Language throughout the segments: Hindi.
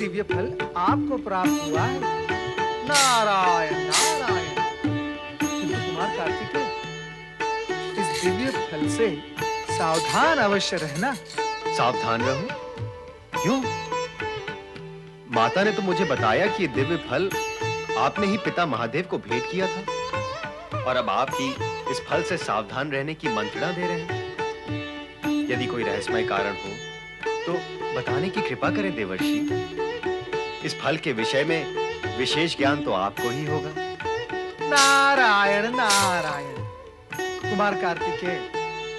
दिव्य फल आपको प्राप्त हुआ है। नारायण नारायण। किंतु कुमार कार्तिकेय, इस दिव्य फल से सावधान अवश्य रहना। सावधान रहूं? क्यों? माता ने तो मुझे बताया कि ये दिव्य फल आपने ही पिता महादेव को भेंट किया था और अब आपकी इस फल से सावधान रहने की मंत्रणा दे रहे हैं। यदि कोई रहस्यमय कारण हो तो बताने की कृपा करें देवर्षि। इस फल के विषय में विशेष ज्ञान तो आपको ही होगा। नारायण नारायण। कुमार कार्तिकेय,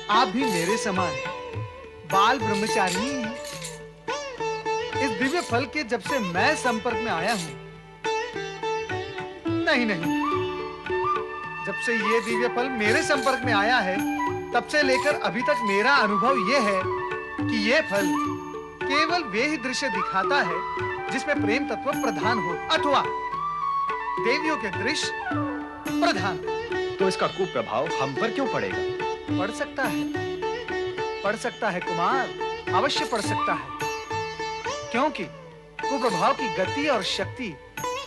आप भी मेरे समान बाल ब्रह्मचारी हैं। इस दिव्य फल के जब से मैं संपर्क में आया हूं, नहीं, जब से ये दिव्य फल मेरे संपर्क में आया है, तब से लेकर अभी तक मेरा अनुभव यह है कि ये फल केवल वे ही दृश्य दिखाता है जिसमें प्रेम तत्व प्रधान हो अथवा देवियों के दृश्य प्रधान। तो इसका कुप्रभाव हम पर क्यों पड़ेगा? पड़ सकता है कुमार, अवश्य पड़ सकता है, क्योंकि कुप्रभाव की गति और शक्ति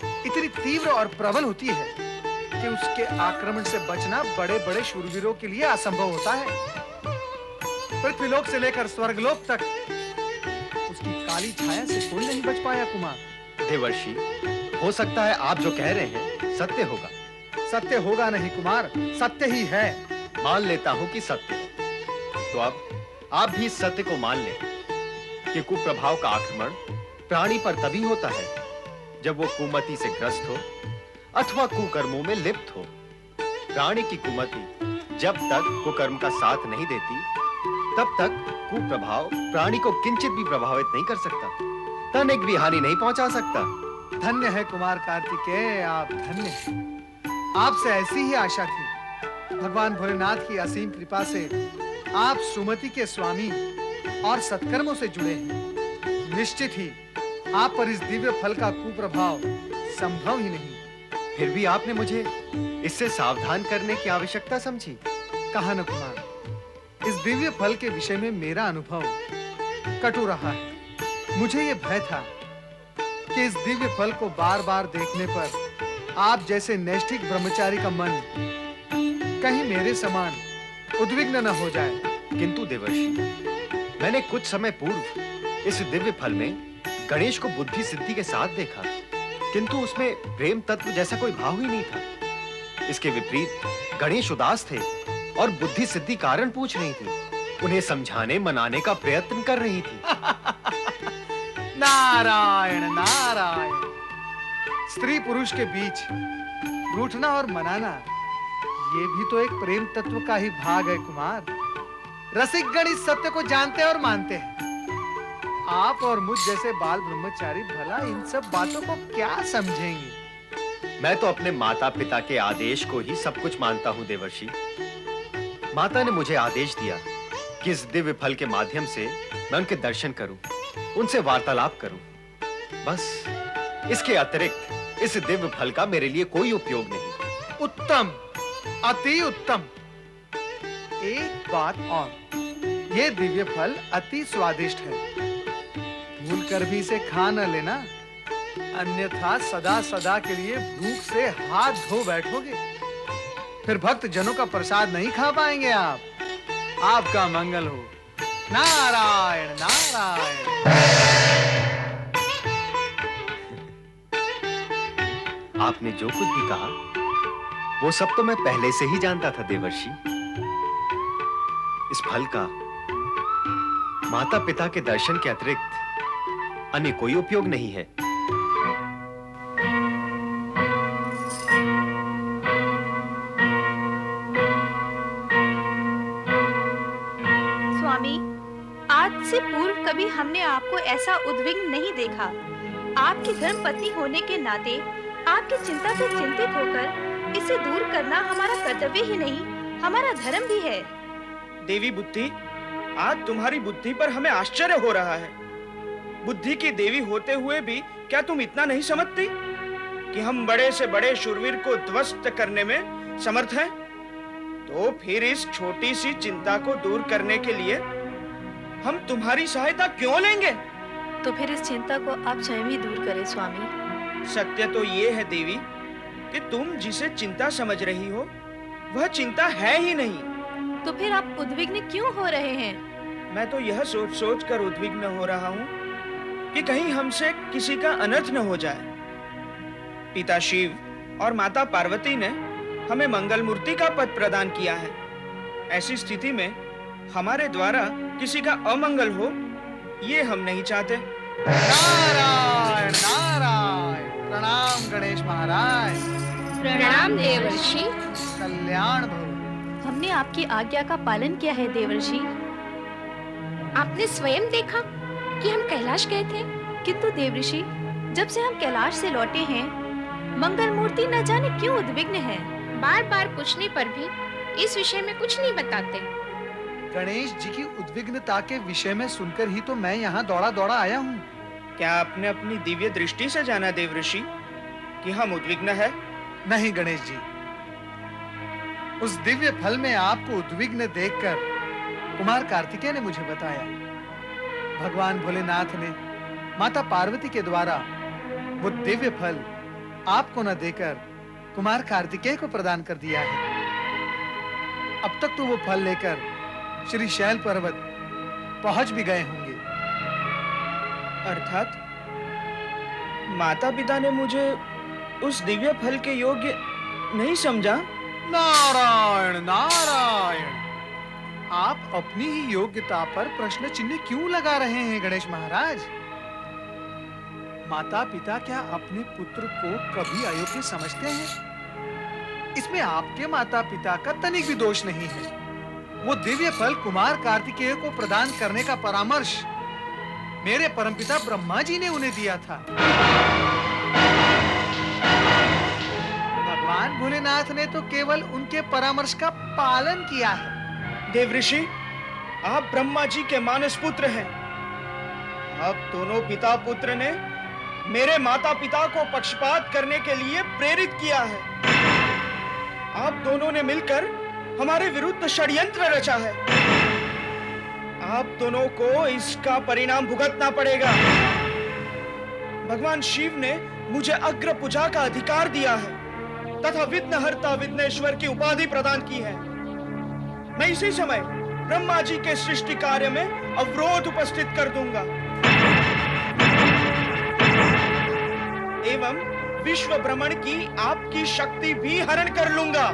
इतनी तीव्र और प्रबल होती है कि उसके आक्रमण से बचना बड़े-बड़े शूरवीरों के लिए असंभव होता है। पृथ्वीलोक से लेकर स्वर्गलोक तक उसकी काली छाया से कोई नहीं बच पाया कुमार। देवर्षि, हो सकता है आप जो कह रहे हैं सत्य होगा। सत्य होगा नहीं कुमार, सत्य ही है। मान लेता हूं कि सत्य है। तो अब आप भी इस सत्य को मान लें कि कुप्रभाव का आक्रमण प्राणी पर तभी होता है जब वो कुमति से ग्रस्त हो अथवा कुकर्मों में लिप्त हो। प्राणी की कुमति जब तक कुकर्म का साथ नहीं देती, तब तक कुप्रभाव प्राणी को किंचित भी प्रभावित नहीं कर सकता, तनिक भी हानि नहीं पहुंचा सकता। धन्य है कुमार कार्तिकेय, आप धन्य हैं। आपसे ऐसी ही आशा थी। भगवान भोलेनाथ की असीम कृपा से आप सुमति के स्वामी और सत्कर्मों से जुड़े हैं। निश्चित ही आप पर इस दिव्य फल का कुप्रभाव संभव ही नहीं। फिर भी आपने मुझे इससे सावधान करने की आवश्यकता समझी। कहा न कुमार, इस दिव्य फल के विषय में मेरा अनुभव कटु रहा है। मुझे यह भय था कि इस दिव्य फल को बार-बार देखने पर आप जैसे नैष्ठिक ब्रह्मचारी का मन कहीं मेरे समान उद्विग्न न हो जाए। किंतु देवर्षि, मैंने कुछ समय पूर्व इस दिव्य फल में गणेश को बुद्धि सिद्धि के साथ देखा, किंतु उसमें प्रेम तत्व जैसा कोई भाव ही नहीं था। इसके विपरीत गणेश उदास थे और बुद्धि सिद्धि कारण पूछ रही थी, उन्हें समझाने मनाने का प्रयत्न कर रही थी। नारायण नारायण। स्त्री पुरुष के बीच रूठना और मनाना, ये भी तो एक प्रेम तत्व का ही भाग है कुमार। रसिक गण इस सत्य को जानते और मानते हैं। आप और मुझ जैसे बाल ब्रह्मचारी भला इन सब बातों को क्या समझेंगे? मैं तो अपने माता पिता के आदेश को ही सब कुछ मानता हूं देवर्षि। माता ने मुझे आदेश दिया कि इस दिव्य फल के माध्यम से मैं उनके दर्शन करूं, उनसे वार्तालाप करूं। बस इसके अतिरिक्त इस दिव्य फल का मेरे लिए कोई उपयोग नहीं। उत्तम, अति उत्तम। एक बात और, ये दिव्य फल अति स्वादिष्ट है। भूलकर भी इसे खा न लेना, अन्यथा सदा सदा के लिए भूख से हाथ धो बैठोगे। फिर भक्त जनों का प्रसाद नहीं खा पाएंगे आप। आपका मंगल हो। नारायण नारायण। आपने जो कुछ भी कहा वो सब तो मैं पहले से ही जानता था देवर्षि। इस फल का माता पिता के दर्शन के अतिरिक्त अन्य कोई उपयोग नहीं है। स्वामी, आज से पूर्व कभी हमने आपको ऐसा उद्विग्न नहीं देखा। आपकी धर्मपत्नी होने के नाते आपकी चिंता से चिंतित होकर इसे दूर करना हमारा कर्तव्य ही नहीं, हमारा धर्म भी है। देवी बुद्धि, आज तुम्हारी बुद्धि पर हमें आश्चर्य हो रहा है। बुद्धि की देवी होते हुए भी क्या तुम इतना नहीं समझती कि हम बड़े से बड़े शूरवीर को ध्वस्त करने में समर्थ हैं? तो फिर इस छोटी सी चिंता को दूर करने के लिए हम तुम्हारी सहायता क्यों लेंगे? तो फिर इस चिंता को आप स्वयं ही दूर करें स्वामी। सत्य तो ये है देवी कि तुम जिसे चिंता समझ रही हो वह चिंता है ही नहीं। तो फिर आप उद्विग्न क्यों हो रहे हैं? मैं तो यह सोच सोच कर उद्विग्न हो रहा हूँ कि कहीं हमसे किसी का अनर्थ न हो जाए। पिता शिव और माता पार्वती ने हमें मंगल मूर्ति का पद प्रदान किया है। ऐसी स्थिति में हमारे द्वारा किसी का अमंगल हो ये हम नहीं चाहते। नारायण नारायण। प्रणाम गणेश महाराज। प्रणाम देवर्षि। कल्याण भव। हमने आपकी आज्ञा का पालन किया है देवर्षि। आपने स्वयं देखा कि हम कैलाश गए थे। किंतु देवर्षि, जब से हम कैलाश से लौटे हैं, मंगल मूर्ति न जाने क्यों उद्विग्न है। बार बार पूछने पर भी इस विषय में कुछ नहीं बताते। गणेश जी की उद्विग्नता के विषय में सुनकर ही तो मैं यहाँ दौड़ा दौड़ा आया हूँ। क्या आपने अपनी दिव्य दृष्टि से जाना देवऋषि कि हम उद्विग्न है? नहीं गणेश जी, उस दिव्य फल में आपको उद्विग्न देखकर कुमार कार्तिकेय ने मुझे बताया। भगवान भोलेनाथ ने माता पार्वती के द्वारा वो दिव्य फल आपको न देकर कुमार कार्तिकेय को प्रदान कर दिया है। अब तक तो वो फल लेकर श्री शैल पर्वत पहुंच भी गए होंगे। अर्थात माता पिता ने मुझे उस दिव्य फल के योग्य नहीं समझा। नारायण नारायण। आप अपनी ही योग्यता पर प्रश्न चिन्ह क्यों लगा रहे हैं गणेश महाराज? माता पिता क्या अपने पुत्र को कभी अयोग्य समझते हैं? इसमें आपके माता पिता का तनिक भी दोष नहीं है। वो दिव्य फल कुमार कार्तिकेय को प्रदान करने का परामर्श मेरे परमपिता ब्रह्मा जी ने उन्हें दिया था। भगवान भोलेनाथ ने तो केवल उनके परामर्श का पालन किया है। देवऋषि, आप ब्रह्मा जी के मानस पुत्र हैं। आप दोनों पिता पुत्र ने मेरे माता पिता को पक्षपात करने के लिए प्रेरित किया है। आप दोनों ने मिलकर हमारे विरुद्ध षड्यंत्र रचा है। आप दोनों को इसका परिणाम भुगतना पड़ेगा। भगवान शिव ने मुझे अग्र पूजा का अधिकार दिया है तथा विघ्नहर्ता विघ्नेश्वर की उपाधि प्रदान की है। मैं इसी समय ब्रह्मा जी के सृष्टि कार्य में अवरोध उपस्थित कर दूंगा एवं विश्व भ्रमण की आपकी शक्ति भी हरण कर लूंगा।